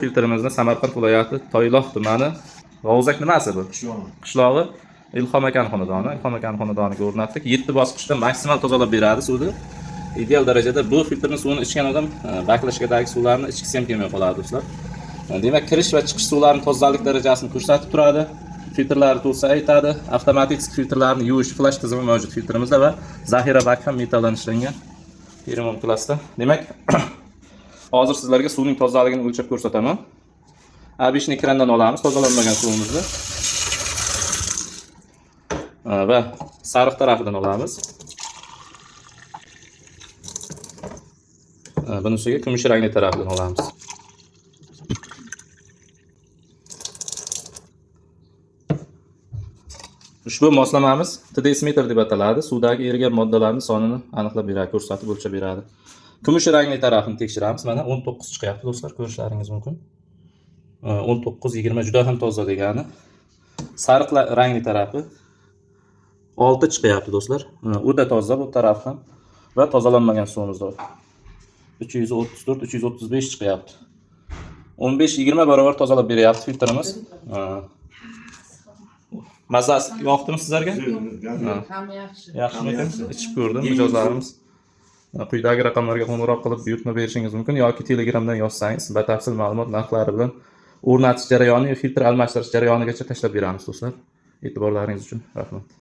Filtrimizni Samarqand viloyati Toyloq tumani G'ovzak nimasi bu? Qishlog'i Ilhom aka xonadoni. Ilhom aka xonadoniga o'rnatdik. 7 bosqichda maksimal tozalab beradi suvni. Ideal darajada bu filtrni suvini ichgan odam baklashkadagi suvlarni ichgisi ham kelmay qoladi do'stlar. Demak, kirish va chiqish suvlarining tozalik darajasini ko'rsatib turadi. Filtrlarni to'sa aytadi. Avtomatik filtrlarni yuvish flash tizimi mavjud filtrimizda va zaxira bak ham metalldan ishlangan. Premium klassda. Demak, hozir sizlarga suvning tozaligini o'lchab ko'rsataman. A5 ekrandan olamiz tozalanmagan suvimizni. Va sariq tarafidan olamiz. Bunisiga kumush rangli tarafidan olamiz. Ushbu moslamamiz TDS meter deb ataladi. Suvdagi erigan moddalarning sonini aniqlab beradi, ko'rsatib o'lchab beradi. Kumush rangli tarafini tekshiramiz. Mana 19 chiqyapti do'stlar, ko'rishlaringiz mumkin. 19 20 juda ham toza degani. Sariq rangli tarafi 6 chiqyapti do'stlar. U da toza bu taraf ham va tozalanmagan suvimiz bor. 334 335 chiqyapti. 15-20 barobar tozalab beryapti filtrimiz. Mazasi yoqdimi sizlarga? Ham yaxshi. Yaxshimikan? Ichib ko'rdim mijozlarimiz. Quyidagi raqamlarga qo'ng'iroq qilib buyurtma berishingiz mumkin yoki Telegramdan yozsangiz batafsil ma'lumot narxlari bilan o'rnatish jarayoni, filtr almashtirish jarayonigacha tashlab beramiz do'stlar. E'tiborlaringiz uchun rahmat.